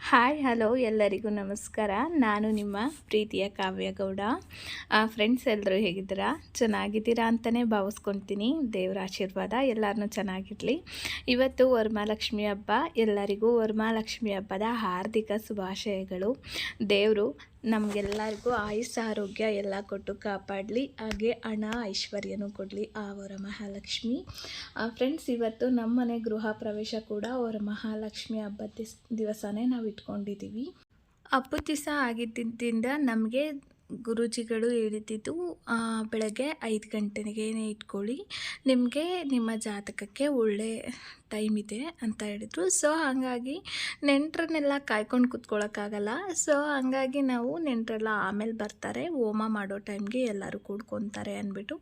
Hi hello ಎಲ್ಲರಿಗೂ ನಮಸ್ಕಾರ. ನಾನು ನಿಮ್ಮ ಪ್ರೀತಿಯ ಕಾವ್ಯಗೌಡ. ಫ್ರೆಂಡ್ಸ್ ಎಲ್ಲರೂ ಹೇಗಿದ್ದೀರಾ? ಚೆನ್ನಾಗಿದ್ದೀರಾ ಅಂತಲೇ ಭಾವಿಸ್ಕೊಳ್ತೀನಿ. ದೇವರ ಆಶೀರ್ವಾದ ಎಲ್ಲರನ್ನೂ ಚೆನ್ನಾಗಿರಲಿ. ಇವತ್ತು ವರಮಹಾಲಕ್ಷ್ಮಿ ಹಬ್ಬ. ಎಲ್ಲರಿಗೂ ವರಮಹಾಲಕ್ಷ್ಮಿ ಹಬ್ಬದ ಹಾರ್ದಿಕ ಶುಭಾಶಯಗಳು. ದೇವರು ನಮಗೆಲ್ಲರಿಗೂ ಆಯುಸ್ಸು ಆರೋಗ್ಯ ಎಲ್ಲ ಕೊಟ್ಟು ಕಾಪಾಡಲಿ, ಹಾಗೆ ಹಣ ಐಶ್ವರ್ಯನೂ ಕೊಡಲಿ ಆ ವರಮಹಾಲಕ್ಷ್ಮಿ. ಫ್ರೆಂಡ್ಸ್, ಇವತ್ತು ನಮ್ಮನೆ ಗೃಹ ಪ್ರವೇಶ ಕೂಡ ವರಮಹಾಲಕ್ಷ್ಮಿ ಹಬ್ಬದ ದಿವಸನೇ ನಾವು ಇಟ್ಕೊಂಡಿದ್ದೀವಿ. ಹಬ್ಬದ ದಿವಸ ಆಗಿದ್ದರಿಂದ ನಮಗೆ ಗುರೂಜಿಗಳು ಹೇಳಿದ್ದು ಬೆಳಗ್ಗೆ 5 ಗಂಟೆಗೆ ಇಟ್ಕೊಳ್ಳಿ, ನಿಮಗೆ ನಿಮ್ಮ ಜಾತಕಕ್ಕೆ ಒಳ್ಳೆ ಟೈಮ್ ಇದೆ ಅಂತ ಹೇಳಿದರು. ಸೊ ಹಾಗಾಗಿ ನೆಂಟರನ್ನೆಲ್ಲ ಕಾಯ್ಕೊಂಡು ಕೂತ್ಕೊಳ್ಳೋಕ್ಕಾಗಲ್ಲ. ಸೊ ಹಾಗಾಗಿ ನಾವು ನೆಂಟರೆಲ್ಲ ಆಮೇಲೆ ಬರ್ತಾರೆ, ಹೋಮ ಮಾಡೋ ಟೈಮ್ಗೆ ಎಲ್ಲರೂ ಕೂಡ್ಕೊತಾರೆ ಅಂದ್ಬಿಟ್ಟು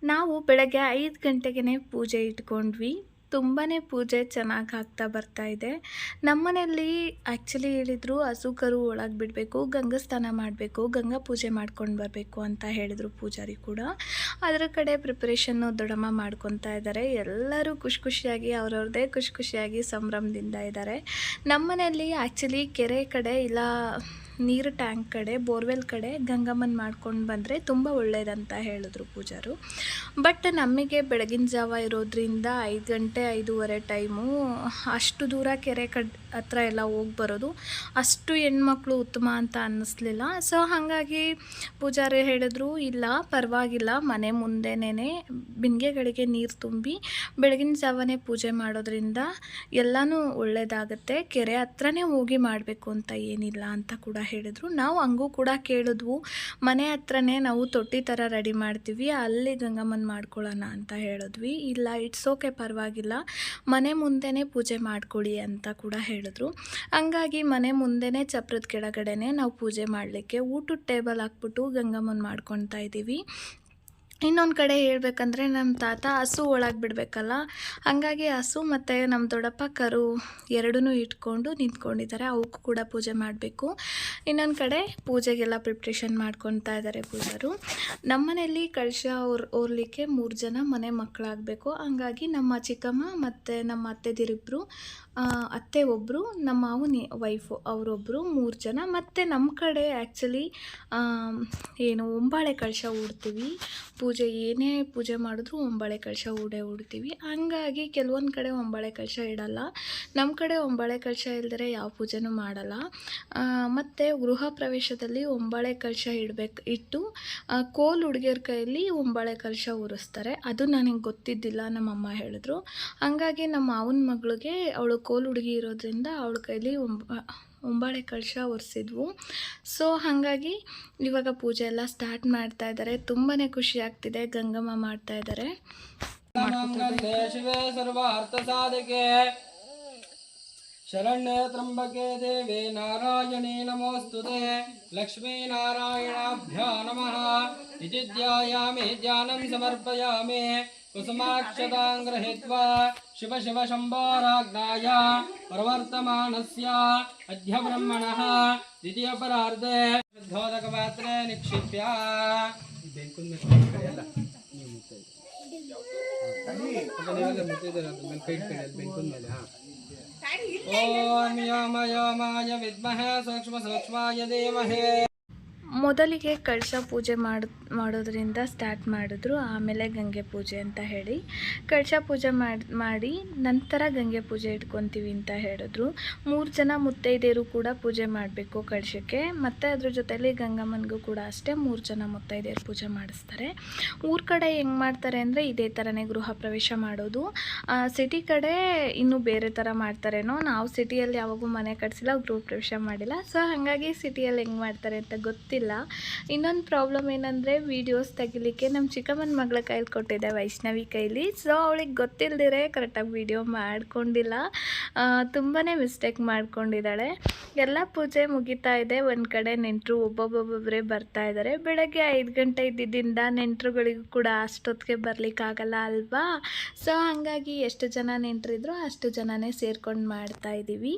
ನಾವು ಬೆಳಗ್ಗೆ 5 ಗಂಟೆಗೆ ಪೂಜೆ ಇಟ್ಕೊಂಡ್ವಿ. ತುಂಬಾ ಪೂಜೆ ಚೆನ್ನಾಗಿ ಆಗ್ತಾ ಬರ್ತಾಯಿದೆ. ನಮ್ಮನೆಯಲ್ಲಿ ಆ್ಯಕ್ಚುಲಿ ಹೇಳಿದರು ಹಸು ಕರು ಒಳಗೆ ಬಿಡಬೇಕು, ಗಂಗಾ ಸ್ನಾನ ಮಾಡಬೇಕು, ಗಂಗಾ ಪೂಜೆ ಮಾಡ್ಕೊಂಡು ಬರಬೇಕು ಅಂತ ಹೇಳಿದರು ಪೂಜಾರಿ ಕೂಡ. ಅದರ ಕಡೆ ಪ್ರಿಪ್ರೇಷನ್ನು ದೊಡ್ಡಮ್ಮ ಮಾಡ್ಕೊತಾ ಇದ್ದಾರೆ. ಎಲ್ಲರೂ ಖುಷಿಯಾಗಿ ಅವ್ರವ್ರದ್ದೇ ಖುಷಿಯಾಗಿ ಸಂಭ್ರಮದಿಂದ ಇದ್ದಾರೆ. ನಮ್ಮನೆಯಲ್ಲಿ ಆ್ಯಕ್ಚುಲಿ ಕೆರೆ ಕಡೆ ಇಲ್ಲ ನೀರು ಟ್ಯಾಂಕ್ ಕಡೆ ಬೋರ್ವೆಲ್ ಕಡೆ ಗಂಗಮ್ಮನ ಮಾಡ್ಕೊಂಡು ಬಂದರೆ ತುಂಬ ಒಳ್ಳೆಯದಂತ ಹೇಳಿದ್ರು ಪೂಜಾರು. ಬಟ್ ನಮಗೆ ಬೆಳಗಿನ ಜಾವ ಇರೋದ್ರಿಂದ 5 ಗಂಟೆ 5:30 ಟೈಮು, ಅಷ್ಟು ದೂರ ಕೆರೆ ಹತ್ರ ಎಲ್ಲ ಹೋಗಿ ಬರೋದು ಅಷ್ಟು ಹೆಣ್ಮಕ್ಳು ಉತ್ತಮ ಅಂತ ಅನ್ನಿಸ್ಲಿಲ್ಲ. ಸೊ ಹಾಗಾಗಿ ಪೂಜಾರಿ ಹೇಳಿದ್ರು, ಇಲ್ಲ ಪರವಾಗಿಲ್ಲ, ಮನೆ ಮುಂದೆನೇ ಬಿಂದಿಗೆಗಳಿಗೆ ನೀರು ತುಂಬಿ ಬೆಳಗಿನ ಜಾವನೇ ಪೂಜೆ ಮಾಡೋದ್ರಿಂದ ಎಲ್ಲನೂ ಒಳ್ಳೆಯದಾಗುತ್ತೆ, ಕೆರೆ ಹತ್ರನೇ ಹೋಗಿ ಮಾಡಬೇಕು ಅಂತ ಏನಿಲ್ಲ ಅಂತ ಕೂಡ ಹೇಳಿದ್ರು. ನಾವು ಹಂಗೂ ಕೂಡ ಕೇಳಿದ್ವು, ಮನೆ ಹತ್ರನೇ ನಾವು ತೊಟ್ಟಿ ಥರ ರೆಡಿ ಮಾಡ್ತೀವಿ, ಅಲ್ಲಿ ಗಂಗಮ್ಮನ ಮಾಡ್ಕೊಳ್ಳೋಣ ಅಂತ ಹೇಳಿದ್ವಿ. ಇಲ್ಲ ಇಟ್ಸ್ ಓಕೆ, ಪರವಾಗಿಲ್ಲ, ಮನೆ ಮುಂದೆನೇ ಪೂಜೆ ಮಾಡ್ಕೊಳ್ಳಿ ಅಂತ ಕೂಡ ಹೇಳಿದ್ರು. ಹಂಗಾಗಿ ಮನೆ ಮುಂದೆನೇ ಚಪ್ರದ ಕೆಳಗಡೆನೆ ನಾವು ಪೂಜೆ ಮಾಡಲಿಕ್ಕೆ ಊಟದ ಟೇಬಲ್ ಹಾಕ್ಬಿಟ್ಟು ಗಂಗಮ್ಮನ ಮಾಡ್ಕೊತಾ ಇದ್ದೀವಿ. ಇನ್ನೊಂದು ಕಡೆ ಹೇಳ್ಬೇಕಂದ್ರೆ ನಮ್ಮ ತಾತ ಹಸು ಒಳಗೆ ಬಿಡಬೇಕಲ್ಲ, ಹಾಗಾಗಿ ಹಸು ಮತ್ತು ನಮ್ಮ ದೊಡ್ಡಪ್ಪ ಕರು ಎರಡೂ ಇಟ್ಕೊಂಡು ನಿಂತ್ಕೊಂಡಿದ್ದಾರೆ, ಅವಕ್ಕೂ ಕೂಡ ಪೂಜೆ ಮಾಡಬೇಕು. ಇನ್ನೊಂದು ಕಡೆ ಪೂಜೆಗೆಲ್ಲ ಪ್ರಿಪ್ರೇಷನ್ ಮಾಡ್ಕೊತಾ ಇದ್ದಾರೆ ಪೂಜಾರು. ನಮ್ಮ ಮನೆಯಲ್ಲಿ ಕಳಶ ಓರ್ಲಿಕ್ಕೆ 3 ಜನ ಮನೆ ಮಕ್ಕಳಾಗಬೇಕು. ಹಂಗಾಗಿ ನಮ್ಮ ಚಿಕ್ಕಮ್ಮ ಮತ್ತು ನಮ್ಮ ಅತ್ತೆದಿರಿಬ್ಬರು, ಅತ್ತೆ ಒಬ್ಬರು, ನಮ್ಮ ಮಾವನ ವೈಫು ಅವರೊಬ್ಬರು, 3 ಜನ. ಮತ್ತು ನಮ್ಮ ಕಡೆ ಆ್ಯಕ್ಚುಲಿ ಒಂಬಾಳೆ ಕಳಶ ಹೂಡ್ತೀವಿ. ಏನೇ ಪೂಜೆ ಮಾಡಿದ್ರು ಒಂಬಾಳೆ ಕಳಶ ಹೂಡ್ತೀವಿ. ಹಂಗಾಗಿ ಕೆಲವೊಂದು ಕಡೆ ಒಂಬಾಳೆ ಕಳಶ ಇಡಲ್ಲ. ನಮ್ಮ ಕಡೆ ಒಂಬಾಳೆ ಕಳಶ ಇಲ್ದರೆ ಯಾವ ಪೂಜೆನೂ ಮಾಡಲ್ಲ. ಮತ್ತು ಗೃಹ ಪ್ರವೇಶದಲ್ಲಿ ಒಂಬಾಳೆ ಕಳಶ ಇಟ್ಟು ಕೋಲು ಹುಡುಗಿಯರ ಕೈಯಲ್ಲಿ ಒಂಬಾಳೆ ಕಳಶ ಉರಿಸ್ತಾರೆ. ಅದು ನನಗೆ ಗೊತ್ತಿದ್ದಿಲ್ಲ, ನಮ್ಮಮ್ಮ ಹೇಳಿದ್ರು. ಹಂಗಾಗಿ ನಮ್ಮ ಮಾವನ ಮಗಳಿಗೆ, ಅವಳು ಕೋಲು ಹುಡುಗಿ ಇರೋದ್ರಿಂದ ಅವಳ ಕೈಲಿ ಒಂಬಾಳೆ ಕಳಶ ಒರೆಸಿದ್ವು. ಸೊ ಹಾಗಾಗಿ ಇವಾಗ ಪೂಜೆ ಎಲ್ಲ ಸ್ಟಾರ್ಟ್ ಮಾಡ್ತಾ ಇದ್ದಾರೆ. ತುಂಬಾ ಖುಷಿ ಆಗ್ತಿದೆ. ಗಂಗಮ್ಮ ಮಾಡ್ತಾ ಇದ್ದಾರೆ. ಶಿವೆ ಸರ್ವಾರ್ಥ ಸಾಧಕೆ ಶರಣ್ಯ ತ್ರಂಬಕೆ ದೇವಿ ನಾರಾಯಣಿ ನಮೋಸ್ತುತೆ. ಲಕ್ಷ್ಮೀ ನಾರಾಯಣಾಭ್ಯೋ ನಮಃ. ಇತಿ ಧ್ಯಾಯಾಮಿ ಧ್ಯಾನಂ ಸಮರ್ಪಯಾಮಿ. ಕುಸುಮಾಕ್ಷತಾಂ ಗೃಹೀತ್ವಾ ಶಿವ ಶಿವ ಶಂಭೋರಾಜ್ಞಾಯ ಪ್ರವರ್ತಮಾನಸ್ಯ ಅದ್ಯ ಬ್ರಹ್ಮಣಃ ದ್ವಿತೀಯ ಪರಾರ್ಧೆ ಶುದ್ಧೋದಕ ಪಾತ್ರೆ ನಿಕ್ಷಿಪ್ಯ. ಓಂ ಯೋಮ ಯೋಮಾಯ ವಿದ್ಮಹೇ ಸೂಕ್ಷ್ಮ ಸೂಕ್ಷ್ಮಾಯ ಧೀಮಹಿ. ಮೊದಲಿಗೆ ಕಳಶ ಪೂಜೆ ಮಾಡೋದ್ರಿಂದ ಸ್ಟಾರ್ಟ್ ಮಾಡಿದ್ರು, ಆಮೇಲೆ ಗಂಗೆ ಪೂಜೆ ಅಂತ ಹೇಳಿ ಕಳಶ ಪೂಜೆ ಮಾಡಿ ನಂತರ ಗಂಗೆ ಪೂಜೆ ಇಟ್ಕೊತೀವಿ ಅಂತ ಹೇಳಿದ್ರು. 3 ಜನ ಮುತ್ತೈದೆಯರು ಕೂಡ ಪೂಜೆ ಮಾಡಬೇಕು ಕಳಶಕ್ಕೆ, ಮತ್ತು ಅದ್ರ ಜೊತೆಯಲ್ಲಿ ಗಂಗಮ್ಮನಿಗೂ ಕೂಡ ಅಷ್ಟೇ 3 ಜನ ಮುತ್ತೈದೆಯರು ಪೂಜೆ ಮಾಡಿಸ್ತಾರೆ. ಊರ ಕಡೆ ಹೆಂಗೆ ಮಾಡ್ತಾರೆ ಅಂದರೆ ಇದೇ ಥರನೇ ಗೃಹ ಪ್ರವೇಶ ಮಾಡೋದು. ಸಿಟಿ ಕಡೆ ಇನ್ನೂ ಬೇರೆ ಥರ ಮಾಡ್ತಾರೇನೋ. ನಾವು ಸಿಟಿಯಲ್ಲಿ ಯಾವಾಗೂ ಮನೆ ಕಟ್ಸಿಲ್ಲ, ಗೃಹ ಪ್ರವೇಶ ಮಾಡಿಲ್ಲ. ಸೊ ಹಾಗಾಗಿ ಸಿಟಿಯಲ್ಲಿ ಹೆಂಗೆ ಮಾಡ್ತಾರೆ ಅಂತ ಗೊತ್ತಿಲ್ಲ. ಇನ್ನೊಂದು ಪ್ರಾಬ್ಲಮ್ ಏನಂದರೆ, ವೀಡಿಯೋಸ್ ತೆಗಿಲಿಕ್ಕೆ ನಮ್ಮ ಚಿಕ್ಕಮ್ಮನ ಮಗಳ ಕೈಲಿ ಕೊಟ್ಟಿದ್ದೆ, ವೈಷ್ಣವಿ ಕೈಲಿ. ಸೊ ಅವಳಿಗೆ ಗೊತ್ತಿಲ್ಲದಿರೇ ಕರೆಕ್ಟಾಗಿ ವೀಡಿಯೋ ಮಾಡ್ಕೊಂಡಿಲ್ಲ, ತುಂಬಾ ಮಿಸ್ಟೇಕ್ ಮಾಡ್ಕೊಂಡಿದ್ದಾಳೆ. ಎಲ್ಲ ಪೂಜೆ ಮುಗಿತಾ ಇದೆ. ಒಂದು ಕಡೆ ನೆಂಟರು ಒಬ್ಬೊಬ್ಬೊಬ್ಬರೇ ಬರ್ತಾ ಇದ್ದಾರೆ. ಬೆಳಗ್ಗೆ 5 ಗಂಟೆ ಇದ್ದಿದ್ದರಿಂದ ನೆಂಟರುಗಳಿಗೂ ಕೂಡ ಅಷ್ಟೊತ್ತಿಗೆ ಬರಲಿಕ್ಕಾಗಲ್ಲ ಅಲ್ವಾ. ಸೊ ಹಾಗಾಗಿ ಎಷ್ಟು ಜನ ನೆಂಟರಿದ್ರು ಅಷ್ಟು ಜನನೇ ಸೇರ್ಕೊಂಡು ಮಾಡ್ತಾ ಇದ್ದೀವಿ.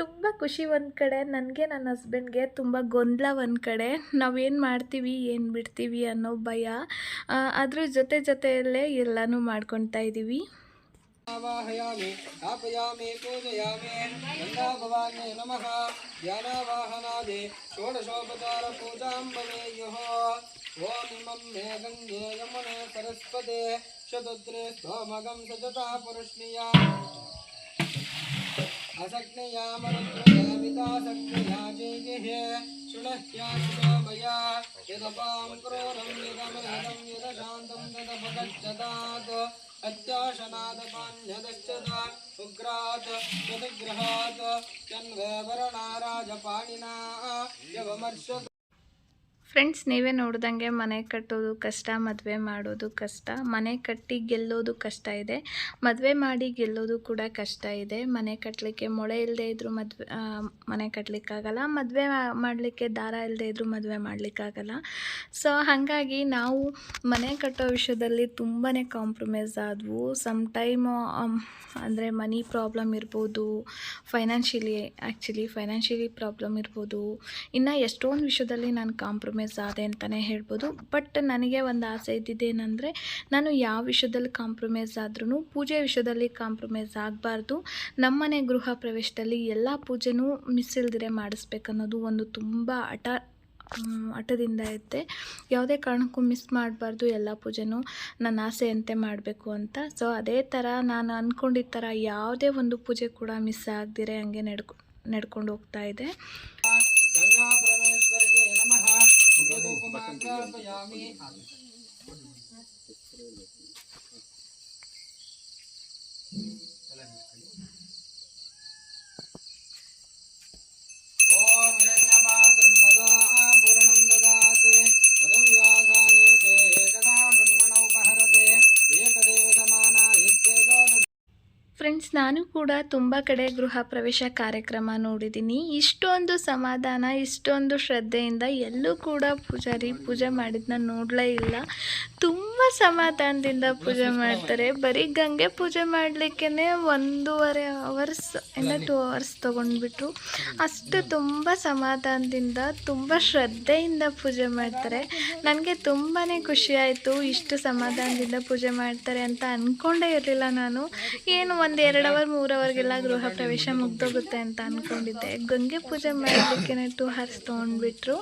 ತುಂಬ ಖುಷಿ ಒಂದು ಕಡೆ, ನನಗೆ ನನ್ನ ಹಸ್ಬೆಂಡ್ಗೆ ತುಂಬ ಗೊಂದಲ ಒಂದು ಕಡೆ. ನಾವೇನು ಮಾಡ್ತೀವಿ ಏನು ಬಿಡ್ತೀವಿ ಅನ್ನೋ ಭಯ. ಅದ್ರ ಜೊತೆಯಲ್ಲೇ ಎಲ್ಲನೂ ಮಾಡ್ಕೊತಾ ಇದ್ದೀವಿ. आवाहयामि स्थापयामि पूजयामि गंगाभवान्यै नमः ध्यानावाहनादि षोडशोपचारपूजां भवेयुः ॐ इमं मे गङ्गे यमुने सरस्वते शतद्रे स्तोमगं सजता पुरुष्णिया असक्नया मरुद्रयामितासक्नया जैगिः शृणह्याशिनो मया यदपां क्रोरं यदमेदं यदशान्तं तदपगच्छतात् अत्याशनादपान्यदश्चदा उग्रात् यदग्रहात् तन्वे वरणाराजपाणिना यवमर्ष ಫ್ರೆಂಡ್ಸ್, ನೀವೇ ನೋಡ್ದಂಗೆ ಮನೆ ಕಟ್ಟೋದು ಕಷ್ಟ, ಮದುವೆ ಮಾಡೋದು ಕಷ್ಟ. ಮನೆ ಕಟ್ಟಿ ಗೆಲ್ಲೋದು ಕಷ್ಟ ಇದೆ, ಮದುವೆ ಮಾಡಿ ಗೆಲ್ಲೋದು ಕೂಡ ಕಷ್ಟ ಇದೆ. ಮನೆ ಕಟ್ಟಲಿಕ್ಕೆ ಮೊಳೆ ಇಲ್ಲದೆ ಇದ್ದರೂ ಮನೆ ಕಟ್ಟಲಿಕ್ಕಾಗಲ್ಲ, ಮದುವೆ ಮಾಡಲಿಕ್ಕೆ ದಾರ ಇಲ್ಲದೆ ಇದ್ದರೂ ಮದುವೆ ಮಾಡಲಿಕ್ಕಾಗಲ್ಲ. ಸೊ ಹಾಗಾಗಿ ನಾವು ಮನೆ ಕಟ್ಟೋ ವಿಷಯದಲ್ಲಿ ತುಂಬಾ ಕಾಂಪ್ರಮೈಸ್ ಆದವು. ಸಮ್ಟೈಮು ಅಂದರೆ ಮನಿ ಪ್ರಾಬ್ಲಮ್ ಇರ್ಬೋದು, ಫೈನಾನ್ಷಿಯಲಿ ಪ್ರಾಬ್ಲಮ್ ಇರ್ಬೋದು, ಇನ್ನು ಎಷ್ಟೊಂದು ವಿಷಯದಲ್ಲಿ ನಾನು ಕಾಂಪ್ರಮೈಸ್ ಆದೆ ಅಂತಲೇ ಹೇಳ್ಬೋದು. ಬಟ್ ನನಗೆ ಒಂದು ಆಸೆ ಇದ್ದಿದ್ದೇನೆಂದರೆ, ನಾನು ಯಾವ ವಿಷಯದಲ್ಲಿ ಕಾಂಪ್ರಮೈಸ್ ಆದ್ರೂ ಪೂಜೆ ವಿಷಯದಲ್ಲಿ ಕಾಂಪ್ರಮೈಸ್ ಆಗಬಾರ್ದು. ನಮ್ಮನೆ ಗೃಹ ಪ್ರವೇಶದಲ್ಲಿ ಎಲ್ಲ ಪೂಜೆನೂ ಮಿಸ್ ಇಲ್ದಿರೆ ಮಾಡಿಸ್ಬೇಕನ್ನೋದು ಒಂದು ತುಂಬ ಹಠದಿಂದ ಇದ್ದೆ. ಯಾವುದೇ ಕಾರಣಕ್ಕೂ ಮಿಸ್ ಮಾಡಬಾರ್ದು, ಎಲ್ಲ ಪೂಜೆನೂ ನನ್ನ ಆಸೆಯಂತೆ ಮಾಡಬೇಕು ಅಂತ. ಸೊ ಅದೇ ಥರ ನಾನು ಅಂದ್ಕೊಂಡಿದ್ದ ಥರ ಯಾವುದೇ ಒಂದು ಪೂಜೆ ಕೂಡ ಮಿಸ್ ಆಗದಿರೆ ಹಂಗೆ ನಡ್ಕೊಂಡು ಹೋಗ್ತಾ ಇದೆ. ಗಂಗಾ ಪರಮೇಶ್ವರಿಗೆ ನಮಃ ಧೂಪಮಾಗ್ರಾಪಯಾಮಿ ಓಂ ಹಿರಣ್ಯಪಾತ್ರಂ ಮದೋ ಪೂರ್ಣಂ ದದಾತಿ ಮದವ್ಯಾಸಾನೇತೆ ಏಕದಾ ಬ್ರಹ್ಮಣ ಉಪಹರತೆ ಏಕದೇವ ಸಮಾನ ಇತ್ಯೇಜೋ. ಫ್ರೆಂಡ್ಸ್, ನಾನು ಕೂಡ ತುಂಬ ಕಡೆ ಗೃಹ ಪ್ರವೇಶ ಕಾರ್ಯಕ್ರಮ ನೋಡಿದ್ದೀನಿ. ಇಷ್ಟೊಂದು ಸಮಾಧಾನ, ಇಷ್ಟೊಂದು ಶ್ರದ್ಧೆಯಿಂದ ಎಲ್ಲೂ ಕೂಡ ಪೂಜಾರಿ ಪೂಜೆ ಮಾಡಿದ್ದನ್ನ ನೋಡಲೇ ಇಲ್ಲ. ತುಂಬ ಸಮಾಧಾನದಿಂದ ಪೂಜೆ ಮಾಡ್ತಾರೆ. ಬರೀ ಗಂಗೆ ಪೂಜೆ ಮಾಡಲಿಕ್ಕೇ 1.5 ಅವರ್ಸ್ ಇಂದ 2 ಅವರ್ಸ್ ತೊಗೊಂಡ್ಬಿಟ್ರು. ಅಷ್ಟು ತುಂಬ ಸಮಾಧಾನದಿಂದ, ತುಂಬ ಶ್ರದ್ಧೆಯಿಂದ ಪೂಜೆ ಮಾಡ್ತಾರೆ. ನನಗೆ ತುಂಬಾ ಖುಷಿಯಾಯಿತು. ಇಷ್ಟು ಸಮಾಧಾನದಿಂದ ಪೂಜೆ ಮಾಡ್ತಾರೆ ಅಂತ ಅಂದ್ಕೊಂಡೇ ಇರಲಿಲ್ಲ ನಾನು. ಏನು 1-2 ಅವರ್ 3 ಅವರ್ಗೆಲ್ಲ ಗೃಹ ಪ್ರವೇಶ ಮುಗ್ದೋಗುತ್ತೆ ಅಂತ ಅಂದ್ಕೊಂಡಿದ್ದೆ. ಗಂಗೆ ಪೂಜೆ ಮಾಡಲಿಕ್ಕೆ 2 ಅವರ್ಸ್ ತೊಗೊಂಡ್ಬಿಟ್ರು.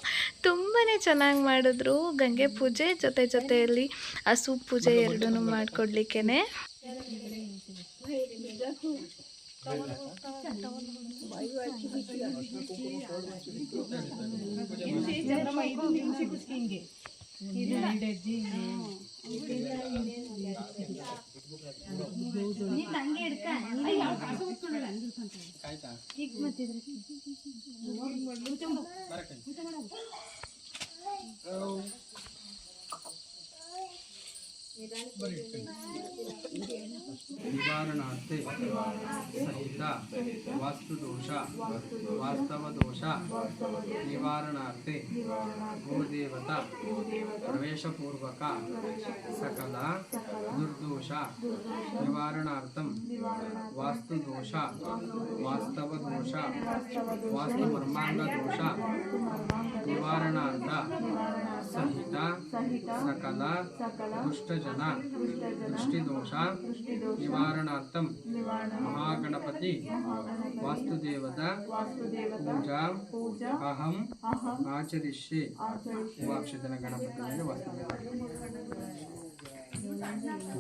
ತುಂಬಾ ಚೆನ್ನಾಗಿ ಮಾಡಿದ್ರು. ಗಂಗೆ ಪೂಜೆ ಜೊತೆಯಲ್ಲಿ ಹಸು ಪೂಜೆ ಎರಡೂ ಮಾಡಿಕೊಡ್ಲಿಕ್ಕೆ. निवारणार्थे सहित वास्तुदोष वास्तवदोष निवारणार्थे गोदेवता प्रवेशपूर्वक सकल दुर्दोष निवारणार्थं वास्तुदोष वास्तवदोष वास्तुमर्मांगदोष निवारणार्थ सहित सकल दुष्टजन दृष्टिदोष निवारणार्थं महागणपति वास्तुदेवता पूजा अहम आचरिष्ये वाक्षितन गणपति ಮೇಲೆ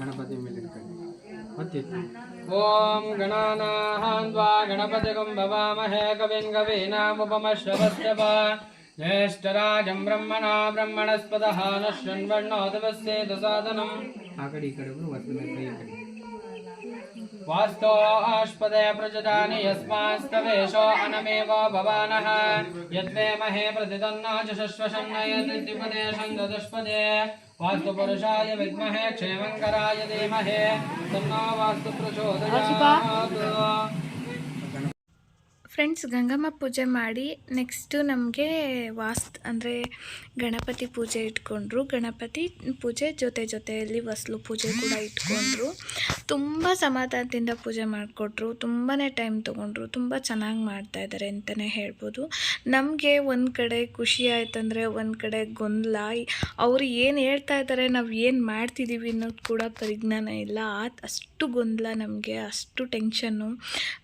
गणपति ಮೇಲೆ ಮತ್ತೆ ओम गणानान्वा गणपतिगं भवामहे कविं कवीनामुपमश्रवस्तव ज्येष्ठराजं ब्रह्मणा ब्रह्मणस्पतः नश्यन्वर्णोदवस्येत साधनम् आ कಡೆ ಈ ಕಡೆ ವಸ್ತು ಮೇಲೆ ಕೈ ಕಡೆ वास्तोऽष्पदे प्रजदानि यस्मास्तवेशो अनमेवो भवानः यद्वे महे प्रतिदन्नो चशश्वशन्नयद्विपदे शन्ददुष्पदे वास्तुपुरुषाय विद्महे क्षेमङ्कराय धीमहि तन्नो वास्तु प्रचोदयात्। ಫ್ರೆಂಡ್ಸ್, ಗಂಗಮ್ಮ ಪೂಜೆ ಮಾಡಿ ನೆಕ್ಸ್ಟು ನಮಗೆ ಅಂದರೆ ಗಣಪತಿ ಪೂಜೆ ಇಟ್ಕೊಂಡ್ರು. ಗಣಪತಿ ಪೂಜೆ ಜೊತೆಯಲ್ಲಿ ಹೊಸ್ಲು ಪೂಜೆ ಕೂಡ ಇಟ್ಕೊಂಡ್ರು. ತುಂಬ ಸಮಾಧಾನದಿಂದ ಪೂಜೆ ಮಾಡಿಕೊಟ್ರು. ತುಂಬಾ ಟೈಮ್ ತೊಗೊಂಡ್ರು. ತುಂಬ ಚೆನ್ನಾಗಿ ಮಾಡ್ತಾಯಿದ್ದಾರೆ ಅಂತಲೇ ಹೇಳ್ಬೋದು. ನಮಗೆ ಒಂದು ಕಡೆ ಖುಷಿ ಆಯ್ತಂದರೆ ಒಂದು ಕಡೆ ಗೊಂದಲ. ಅವರು ಏನು ಹೇಳ್ತಾ ಇದ್ದಾರೆ, ನಾವು ಏನು ಮಾಡ್ತಿದ್ದೀವಿ ಅನ್ನೋದು ಕೂಡ ಪರಿಜ್ಞಾನ ಇಲ್ಲ. ಅಷ್ಟು ಗೊಂದಲ ನಮಗೆ, ಅಷ್ಟು ಟೆನ್ಷನ್ನು.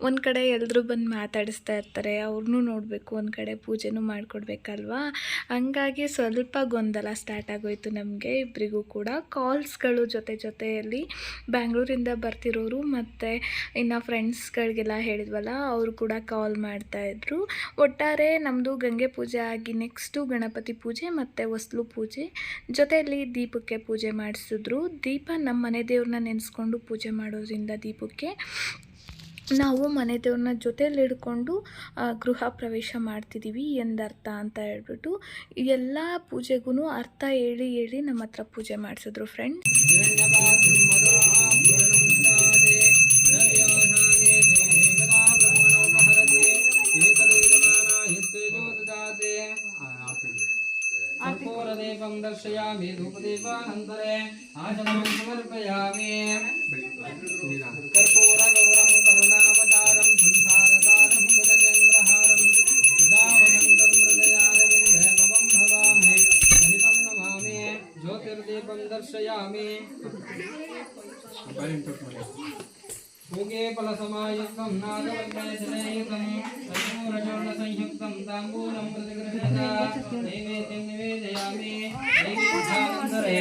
ಒಂದು ಕಡೆ ಎಲ್ಲರೂ ಬಂದು ಮಾತಾಡಿಸ್ತಾ ಇರ್ತಾರೆ, ಅವ್ರನ್ನೂ ನೋಡಬೇಕು, ಒಂದು ಕಡೆ ಪೂಜೆನೂ ಮಾಡಿಕೊಡ್ಬೇಕಲ್ವಾ. ಹಂಗಾಗಿ ಸ್ವಲ್ಪ ಗೊಂದಲ ಸ್ಟಾರ್ಟ್ ಆಗೋಯಿತು ನಮಗೆ ಇಬ್ಬರಿಗೂ ಕೂಡ. ಕಾಲ್ಸ್ಗಳು ಜೊತೆಯಲ್ಲಿ ಬ್ಯಾಂಗ್ಳೂರಿಂದ ಬರ್ತಿರೋರು ಮತ್ತು ಇನ್ನು ಫ್ರೆಂಡ್ಸ್ಗಳಿಗೆಲ್ಲ ಹೇಳಿದ್ವಲ್ಲ, ಅವರು ಕೂಡ ಕಾಲ್ ಮಾಡ್ತಾಯಿದ್ರು. ಒಟ್ಟಾರೆ ನಮ್ಮದು ಗಂಗೆ ಪೂಜೆ ಆಗಿ ನೆಕ್ಸ್ಟು ಗಣಪತಿ ಪೂಜೆ ಮತ್ತು ಹೊಸ್ಲು ಪೂಜೆ ಜೊತೆಯಲ್ಲಿ ದೀಪಕ್ಕೆ ಪೂಜೆ ಮಾಡಿಸಿದ್ರು. ದೀಪ ನಮ್ಮ ಮನೆ ದೇವ್ರನ್ನ ನೆನೆಸ್ಕೊಂಡು ಪೂಜೆ ಮಾಡೋದ್ರಿಂದ ದೀಪಕ್ಕೆ ನಾವು ಮನೆ ದೇವ್ರನ್ನ ಜೊತೆಯಲ್ಲಿ ಹಿಡ್ಕೊಂಡು ಗೃಹ ಪ್ರವೇಶ ಮಾಡ್ತಿದ್ದೀವಿ ಎಂದರ್ಥ ಅಂತ ಹೇಳ್ಬಿಟ್ಟು ಎಲ್ಲ ಪೂಜೆಗೂ ಅರ್ಥ ಹೇಳಿ ನಮ್ಮ ಹತ್ರ ಪೂಜೆ ಮಾಡಿಸಿದ್ರು ಫ್ರೆಂಡ್ಸ್. कर्पूरदीपं दर्शयामि धूपदीपानन्तरे आचमनं समर्पयामि कर्पूरगौरं करुणावतारं संसारसारं भुजगेन्द्रहारं सदा वसन्तं हृदयारविन्दे भवं भवामि सहितं नमामि ज्योतिर्दीपं दर्शयामि भोगे फलसमायुक्तं नागवल्लयजनयुतं कर्पूरचूर्णसंयुक्तं ताम्बूलं प्रतिगृह्णामि नैवेद्यं निवेदयामि नैवेद्यानन्तरे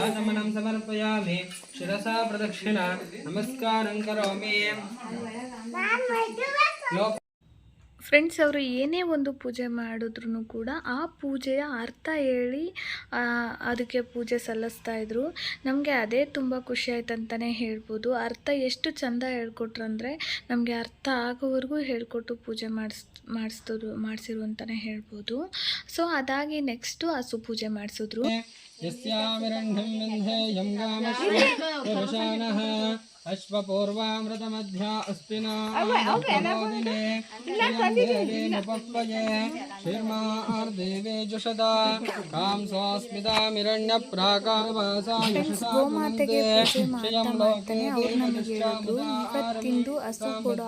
आचमनं समर्पयामि शिरसा प्रदक्षिणा नमस्कारं करोमि ಫ್ರೆಂಡ್ಸ್, ಅವರು ಏನೇ ಒಂದು ಪೂಜೆ ಮಾಡಿದ್ರು ಕೂಡ ಆ ಪೂಜೆಯ ಅರ್ಥ ಹೇಳಿ ಅದಕ್ಕೆ ಪೂಜೆ ಸಲ್ಲಿಸ್ತಾಯಿದ್ರು. ನಮಗೆ ಅದೇ ತುಂಬ ಖುಷಿ ಆಯ್ತು ಅಂತಲೇ ಹೇಳ್ಬೋದು. ಅರ್ಥ ಎಷ್ಟು ಚೆಂದ ಹೇಳ್ಕೊಟ್ರು ಅಂದರೆ ನಮಗೆ ಅರ್ಥ ಆಗೋವರೆಗೂ ಹೇಳ್ಕೊಟ್ಟು ಪೂಜೆ ಮಾಡಿಸಿರು ಅಂತಲೇ ಹೇಳ್ಬೋದು. ಸೊ ಅದಾಗಿ ನೆಕ್ಸ್ಟು ಹಸು ಪೂಜೆ ಮಾಡಿಸಿದ್ರು. अश्वपूर्वामृतमध्या अस्तिना दिने देवेमुपप्पये शिर्मार्देवे जुषदा कां स्वस्मितामिरण्यप्राकामसा यशसा ಗೋಮಾತೆಗೆ ಪೂಜೆ ಮಾಡ್ತಾ ಅವ್ರು ನಮಗೆ ಹೇಳಿದ್ರು, ಇವತ್ತಿಂದು ಹಸು ಕೊಡೋ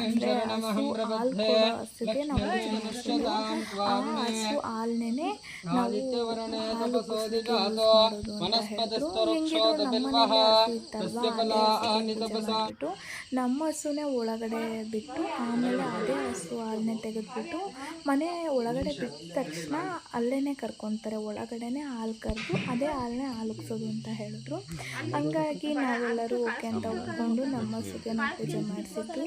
ಅಂದರೆ ಹಸು ಹಾಲು ಕೊಡೋ ಹಸುಗೆ ನಾವು ಪೂಜೆ ಮಾಡಿಸಿದ್ರು. ಆ ಹಸು ಹಾಲನ್ನೇ ನಾವು ಹಾಲು ಮಾಡೋದು ಅಂತ ಹೇಳಿದ್ರು. ಹೆಂಗಿದ್ರು ನಮ್ಮನೆಗೆ ಹಸು ಇತ್ತಲ್ವಾ, ಮಾಡಿಬಿಟ್ಟು ನಮ್ಮ ಹಸುನೇ ಒಳಗಡೆ ಬಿಟ್ಟು ಆಮೇಲೆ ಅದೇ ಹಸು ಹಾಲನ್ನೇ ತೆಗೆದುಬಿಟ್ಟು ಮನೆ ಒಳಗಡೆ ಬಿಟ್ಟ ತಕ್ಷಣ ಅಲ್ಲೇ ಕರ್ಕೊತಾರೆ, ಒಳಗಡೆನೇ ಹಾಲು ಕರೆದು ಅದೇ ಹಾಲನ್ನೇ ಹಾಲುಗ್ಸೋದು ಅಂತ ಹೇಳಿದ್ರು. ಹಂಗಾಗಿ ನಾವೆಲ್ಲರೂ ಓಕೆ ಅಂತ ಒಪ್ಕೊಂಡು ನಮ್ಮ ಹಸುಗೆ ನಾವು ಪೂಜೆ ಮಾಡಿಸಿದ್ವಿ.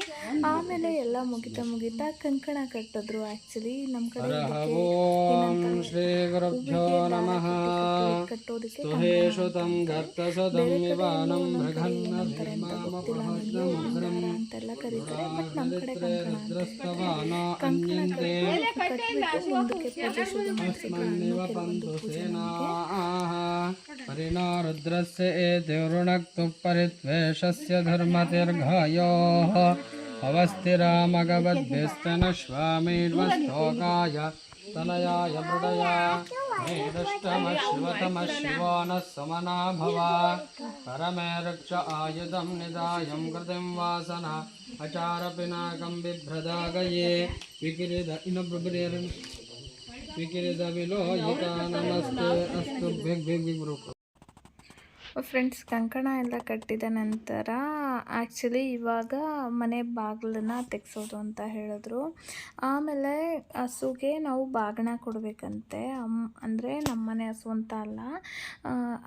ಆಮೇಲೆ ಎಲ್ಲ ಮುಗಿತಾ ಕಂಕಣ ಕಟ್ಟಿದ್ರು. ಆ್ಯಕ್ಚುಲಿ ನಮ್ಮ ಕಡೆ ಕಟ್ಟೋದಕ್ಕೆ ಅಂತೆಲ್ಲ ಕರೀತಾರೆ. ಬಟ್ ನಮ್ಮ ಕಡೆ ಕಂಕಣ ಕಟ್ಟಿಬಿಟ್ಟು ಮುಂದಕ್ಕೆ ಪೂಜೆ ಶುರು ಮಾಡಿಸಿದ್ರು. ಪರಿಣಾರುದ್ರಸ್ಯ ಏತಿವೃಣಕ್ತು ಪರಿತ್ವೇಷಸ್ಯ ಧರ್ಮತಿರ್ಘಯೋಃ ಅವಸ್ಥಿರಾಮಗವದ್ಭಿಸ್ತನಶ್ವಾಮೇಡ್ವಸ್ತೋಕಾಯ ತನಯಾಯ ಮೃಡಯ ಮೇದಷ್ಟಮಶ್ವತಮಃ ಶಿವೋ ನಃ ಸಮನಾ ಭವ ಪರಮೇ ರಕ್ಷ ಆಯುಧಂ ನಿದಾಯಂ ಕೃತಿಂ ವಾಸನ ಅಚಾರ ಪಿನಾಕಂ ಬಿಭ್ರದಾಗಯೇ ವಿಕಿರಿದ ವಿಕಿರಿದ ವಿಲೋಹಿತ ನಮಸ್ತೆ ಅಸ್ತು ಬೇಗ ಫ್ರೆಂಡ್ಸ್, ಕಂಕಣ ಎಲ್ಲ ಕಟ್ಟಿದ ನಂತರ ಆ್ಯಕ್ಚುಲಿ ಇವಾಗ ಮನೆ ಬಾಗಿಲನ್ನ ತೆಗೆಸೋದು ಅಂತ ಹೇಳಿದ್ರು. ಆಮೇಲೆ ಹಸುಗೆ ನಾವು ಬಾಗಿಣ ಕೊಡಬೇಕಂತೆ. ಅಂದರೆ ನಮ್ಮನೆ ಹಸು ಅಂತ ಅಲ್ಲ,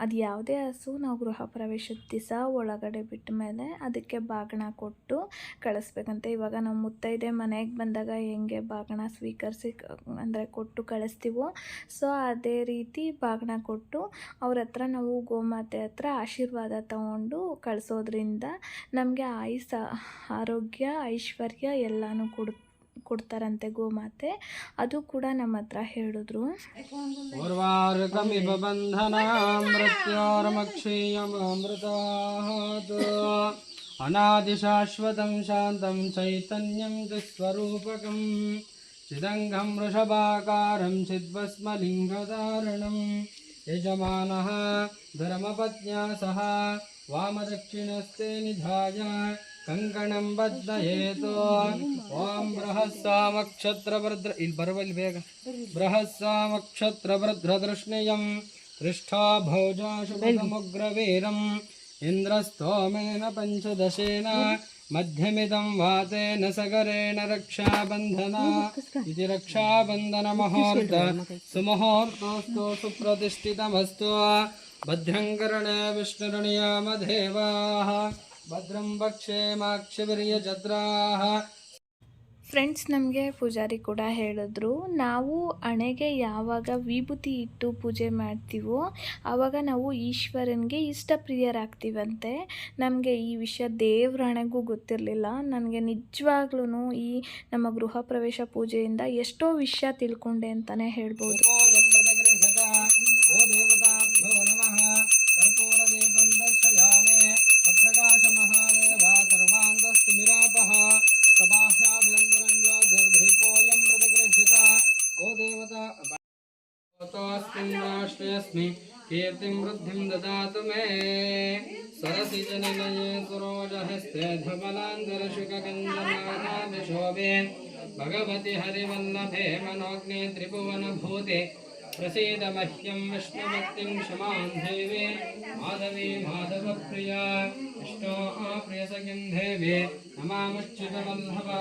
ಅದು ಯಾವುದೇ ಹಸು ನಾವು ಗೃಹ ಪ್ರವೇಶದ ದಿವಸ ಒಳಗಡೆ ಬಿಟ್ಟ ಮೇಲೆ ಅದಕ್ಕೆ ಬಾಗಿಣ ಕೊಟ್ಟು ಕಳಿಸ್ಬೇಕಂತೆ. ಇವಾಗ ನಾವು ಮುತ್ತೈದೆ ಮನೆಗೆ ಬಂದಾಗ ಹೆಂಗೆ ಬಾಗಿಣ ಸ್ವೀಕರಿಸಿ ಅಂದರೆ ಕೊಟ್ಟು ಕಳಿಸ್ತೀವೋ, ಸೊ ಅದೇ ರೀತಿ ಬಾಗಿಣ ಕೊಟ್ಟು ಅವ್ರ ಹತ್ರ ನಾವು ಗೋಮಾತೆ ಹತ್ರ ಆಶೀರ್ವಾದ ತಗೊಂಡು ಕಳಿಸೋದ್ರಿಂದ ನಮಗೆ ಆಯುಷ್ಯ, ಆರೋಗ್ಯ, ಐಶ್ವರ್ಯ ಎಲ್ಲನೂ ಕೊಡ್ತಾರಂತೆ ಗೋಮಾತೆ. ಅದು ಕೂಡ ನಮ್ಮ ಹತ್ರ ಹೇಳಿದ್ರು. अनादिशाश्वतं शान्तं चैतन्यं चित्स्वरूपकं चिदङ्गं वृषभाकारं चिद्भस्मलिङ्गधारणं यजमानः धर्मपत्न्या सह वामदक्षिणस्ते निधाय कंकणं बद्धयेतो ओम बृहस्सामक्षत्रभद्र ಇಲ್ಲಿ ಬರವಲ್ಲಿ ಬೇಗ बृहस्सामक्षत्रभद्रदृष्णियं पृष्ठा भोजा शुभसमुग्रवीरं इन्द्रस्तोमेन पञ्चदशेन मध्यमिदं वातेन सगरेण रक्षाबन्धना इति रक्षाबन्धनमुहूर्त सुमुहूर्तोऽस्तु सुप्रतिष्ठितमस्तु भद्रं कर्णे विष्णुर्नियामदेवाः ಭದ್ರಂ ಭಕ್ಷೇ ಮಾಕ್ಷವೀರ್ಯಜತ್ರಾಃ. ಫ್ರೆಂಡ್ಸ್, ನಮಗೆ ಪೂಜಾರಿ ಕೂಡ ಹೇಳಿದ್ರು, ನಾವು ಹಣೆಗೆ ಯಾವಾಗ ವಿಭೂತಿ ಇಟ್ಟು ಪೂಜೆ ಮಾಡ್ತೀವೋ ಆವಾಗ ನಾವು ಈಶ್ವರನಿಗೆ ಇಷ್ಟಪ್ರಿಯರಾಗ್ತೀವಂತೆ. ನಮಗೆ ಈ ವಿಷಯ ದೇವ್ರ ಹಣೆಗೂ ಗೊತ್ತಿರಲಿಲ್ಲ. ನನಗೆ ನಿಜವಾಗ್ಲೂ ಈ ನಮ್ಮ ಗೃಹ ಪ್ರವೇಶ ಪೂಜೆಯಿಂದ ಎಷ್ಟೋ ವಿಷಯ ತಿಳ್ಕೊಂಡೆ ಅಂತಲೇ ಹೇಳ್ಬೋದು. कीर्तिं वृद्धिं ददातु मे सरसिजनिलये सुरोजहस्ते धवलान्तरशुकगन्धनानाभिशोभे भगवति हरिवल्लभे मनोज्ञे त्रिभुवनभूते प्रसीद मह्यं विष्णुभक्तिं क्षमां देवे माधवी माधवप्रिया विष्णो प्रियसखिं देवे नमामुच्युतवल्लभा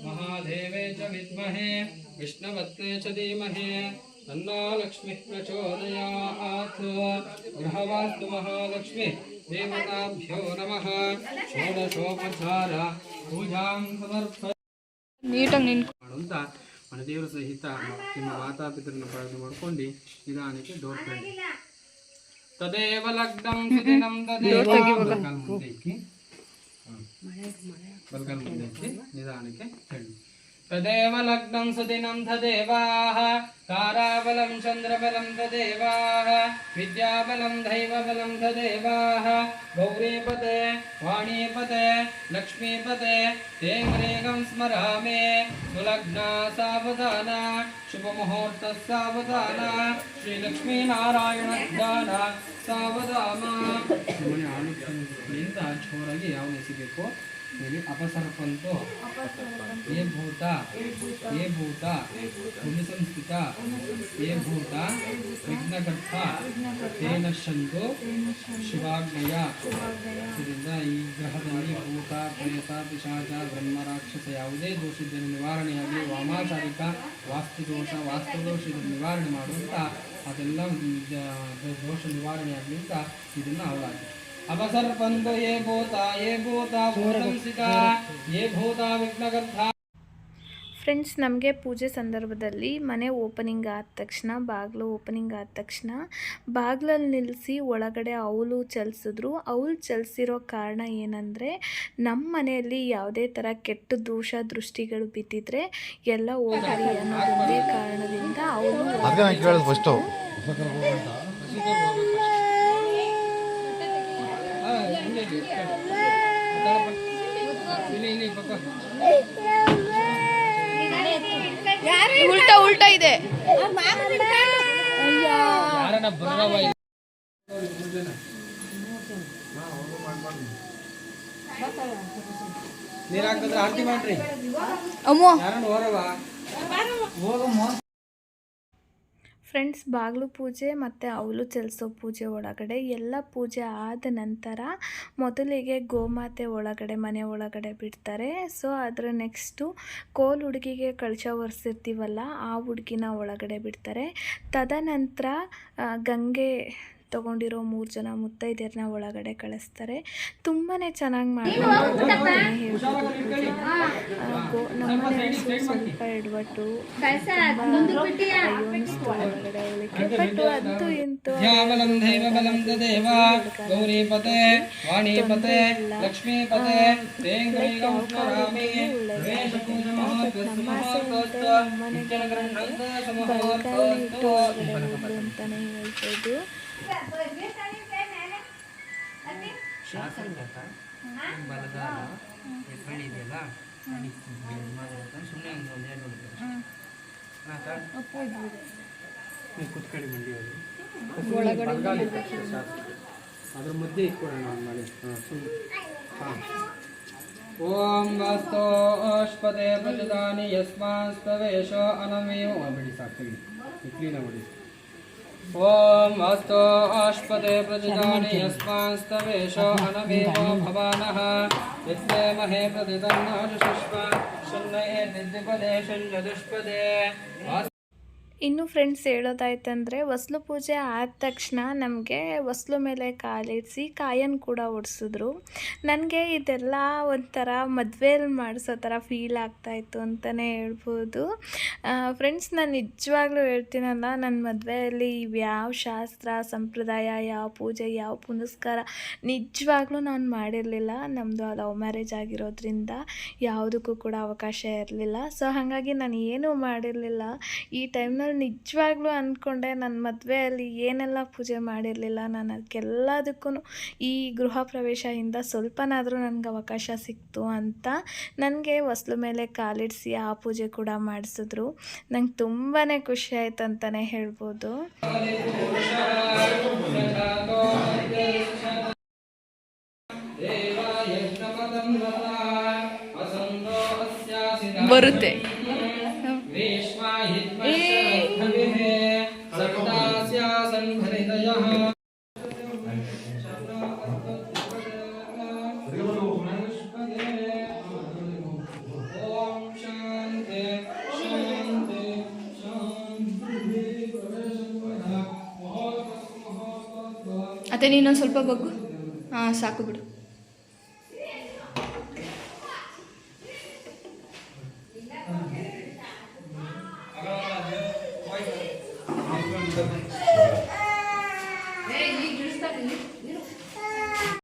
महादेवे च विद्महे विष्णुपत्ने च धीमहि तन्नो लक्ष्मीः प्रचोदयात्. गृहवास्तु महालक्ष्मी देवताभ्यो नमः. षोडशोपचार पूजां समर्पयामि ಅಂತ ಮನೆದೇವರ ಸಹಿತ ನಿಮ್ಮ ಮಾತಾಪಿತರನ್ನು ಪ್ರಾರ್ಥನೆ ಮಾಡ್ಕೊಂಡು ನಿಧಾನಕ್ಕೆ ಡೋರ್ ತಳ್ಳಿ. ತದೇವ ಲಗ್ನಂ ಸುದಿನಂ ತದೇವ ಬಲ್ಗಲ್ ಮುಂದೆ ನಿಧಾನಕ್ಕೆ ತಳ್ಳಿ. तदेव लग्नं सुदिनं तदेवाः ताराबलं चन्द्रबलं तदेवाः विद्याबलं दैवबलं तदेवाः गौरीपते वाणीपते लक्ष्मीपते ते ग्रेगं स्मरामि. सुलग्ना सावधाना शुभमुहूर्तः सावधाना श्रीलक्ष्मीनारायण ध्यान सावधान. ಆಲೋಚನೆಯಿಂದ ಜೋರಾಗಿ ಯಾವ ಸಿಗಬೇಕು ಹೇಳಿ. ಅಪಸರ್ಪಂತು ये भूत पुण्यसंस्थित ये भूत विघ्नकर्ता ते नश्यन्तु ಶಿವಾಜ್ಞೆಯ. ಇದರಿಂದ ಈ ಗ್ರಹದಲ್ಲಿ ಭೂತ ಪ್ರೇತ ಪಿಶಾಚ ಬ್ರಹ್ಮ ರಾಕ್ಷಸ ಯಾವುದೇ ದೋಷದ ನಿವಾರಣೆಯಾಗಿ ವಾಮಾಚಾರಿಕ ವಾಸ್ತುದೋಷ ಇದನ್ನು ನಿವಾರಣೆ ಮಾಡುವಂತ ಅದೆಲ್ಲ ದೋಷ ನಿವಾರಣೆಯಾಗಲಿ ಅಂತ ಇದನ್ನು ಅವಲಾಗಿ ಅಪಸರ್ಪಂತು ಯೇ ಭೂತ ಭೂತಂಸಿತ ಯೇ ಭೂತ ವಿಘ್ನಕರ್ತ. ಫ್ರೆಂಡ್ಸ್, ನಮಗೆ ಪೂಜೆ ಸಂದರ್ಭದಲ್ಲಿ ಮನೆ ಓಪನಿಂಗ್ ಆದ ತಕ್ಷಣ, ಬಾಗಿಲು ಓಪನಿಂಗ್ ಆದ ತಕ್ಷಣ ಬಾಗಿಲಲ್ಲಿ ನಿಲ್ಲಿಸಿ ಒಳಗಡೆ ಅವಲು ಚಲಿಸಿದ್ರು. ಅವಲು ಚಲಿಸಿರೋ ಕಾರಣ ಏನಂದರೆ, ನಮ್ಮ ಮನೆಯಲ್ಲಿ ಯಾವುದೇ ಥರ ಕೆಟ್ಟ ದೋಷ ದೃಷ್ಟಿಗಳು ಬಿದ್ದಿದ್ರೆ ಎಲ್ಲ ಹೋಗಲಿ ಅನ್ನೋದೊಂದೇ ಕಾರಣದಿಂದ ಅವಲು ಉಲ್ಟಾ ಇದೆ. ನೀರ್ ಹಾಕಿದ್ರೆ ಆರತಿ ಮಾಡ್ರಿ. ಫ್ರೆಂಡ್ಸ್, ಬಾಗಿಲು ಪೂಜೆ ಮತ್ತು ಅವಲು ಚಲಿಸೋ ಪೂಜೆ ಒಳಗಡೆ ಎಲ್ಲ ಪೂಜೆ ಆದ ನಂತರ ಮೊದಲಿಗೆ ಗೋಮಾತೆ ಒಳಗಡೆ ಮನೆ ಒಳಗಡೆ ಬಿಡ್ತಾರೆ. ಸೊ ಅದರ ನೆಕ್ಸ್ಟು ಕೋಲ್ ಹುಡುಗಿಗೆ ಕಳಶ ಒರೆಸಿರ್ತೀವಲ್ಲ ಆ ಹುಡುಗಿನ ಒಳಗಡೆ ಬಿಡ್ತಾರೆ. ತದನಂತರ ಗಂಗೆ ತೊಗೊಂಡಿರೋ 3 ಜನ ಮುತ್ತೈದೆಯರನ್ನ ಒಳಗಡೆ ಕಳಿಸ್ತಾರೆ. ತುಂಬಾ ಚೆನ್ನಾಗಿ ಮಾಡ್ತಾರೆ ನಮ್ಮನೆ ಸ್ವಲ್ಪ ಎಡವಟ್ಟು ಒಳಗಡೆ ಅವಳಿಗೆ ಬಟ್ ಅಂತೂ ಇಂತೂ ಅಂತಾನೆ ಹೇಳ್ಬೋದು. ಬಲಗಾಲ ಕಣಿ ಇದೆಯಲ್ಲ ಸುಮ್ಮನೆ ಒಂದು ಎರಡು ಹೊಡಿತಾರೆ ಆಯ್ತಾ ಕುತ್ಕಳಿ ಮಂಡಿಯಲ್ಲಿ ಅದ್ರ ಮಧ್ಯೆ ಇಟ್ಕೊಳ್ಳೋಣ ಒಂದು ಮಾಡಿ ಹಾಂ ಓಂ ವಾಸ್ತೋಷ್ಪದೆ ಪ್ರಜದಾನಿ ಯಸ್ಮಾಸ್ತವೇಶೋ ಅನಮೇವ ಬಿಡಿ ಸಾಕು ಕ್ಲೀನಾಗಿ ಬಿಡಿ ಓಂ ವಾಸ್ತೋಷ್ಪದೆ ಪ್ರಜದಾನಿ ಯಸ್ಮಾಸ್ತವೇಶೋ ಅನಮೇವ ಭವಾನಃ ವಿದ್ಯೇಮಹೇ ಪ್ರತಿತನ್ನಾಜುಷುಷ್ಮ ಶನ್ನಯೇ ದಿದ್ಯಪದೇ ಶಂಜದುಷ್ಪದೇ ಇನ್ನು ಫ್ರೆಂಡ್ಸ್ ಹೇಳೋದಾಯ್ತಂದರೆ ಹೊಸ್ಲು ಪೂಜೆ ಆದ ತಕ್ಷಣ ನಮಗೆ ಹೊಸ್ಲು ಮೇಲೆ ಕಾಲಿಡಿಸಿ ಕಾಯನ್ನು ಕೂಡ ಒಡಿಸಿದ್ರು. ನನಗೆ ಇದೆಲ್ಲ ಒಂಥರ ಮದುವೆಯಲ್ಲಿ ಮಾಡಿಸೋ ಥರ ಫೀಲ್ ಆಗ್ತಾಯಿತ್ತು ಅಂತಲೇ ಹೇಳ್ಬೋದು. ಫ್ರೆಂಡ್ಸ್ ನಾನು ನಿಜವಾಗ್ಲೂ ಹೇಳ್ತೀನಲ್ಲ, ನನ್ನ ಮದುವೆಯಲ್ಲಿ ಯಾವ ಶಾಸ್ತ್ರ ಸಂಪ್ರದಾಯ, ಯಾವ ಪೂಜೆ, ಯಾವ ಪುನಸ್ಕಾರ ನಿಜವಾಗ್ಲೂ ನಾನು ಮಾಡಿರಲಿಲ್ಲ. ನಮ್ಮದು ಲವ್ ಮ್ಯಾರೇಜ್ ಆಗಿರೋದ್ರಿಂದ ಯಾವುದಕ್ಕೂ ಕೂಡ ಅವಕಾಶ ಇರಲಿಲ್ಲ. ಸೊ ಹಾಗಾಗಿ ನಾನು ಏನೂ ಮಾಡಿರಲಿಲ್ಲ. ಈ ಟೈಮ್ನಲ್ಲಿ ನಿಜವಾಗ್ಲೂ ಅಂದ್ಕೊಂಡೆ ನನ್ನ ಮದುವೆಯಲ್ಲಿ ಏನೆಲ್ಲ ಪೂಜೆ ಮಾಡಿರಲಿಲ್ಲ, ನಾನು ಅದಕ್ಕೆಲ್ಲದಕ್ಕೂ ಈ ಗೃಹ ಪ್ರವೇಶದಿಂದ ಸ್ವಲ್ಪನಾದರೂ ನನಗೆ ಅವಕಾಶ ಸಿಕ್ತು ಅಂತ ನನಗೆ ಹೊಸ್ಲು ಮೇಲೆ ಕಾಲಿಡಿಸಿ ಆ ಪೂಜೆ ಕೂಡ ಮಾಡಿಸಿದ್ರು. ನಂಗೆ ತುಂಬಾ ಖುಷಿ ಆಯ್ತು ಅಂತಲೇ ಹೇಳ್ಬೋದು. ಬರುತ್ತೆ ಅದೇ ನೀನೊಂದು ಸ್ವಲ್ಪ ಬಗ್ಗು. ಹಾಂ ಸಾಕು ಬಿಡು. Thank you.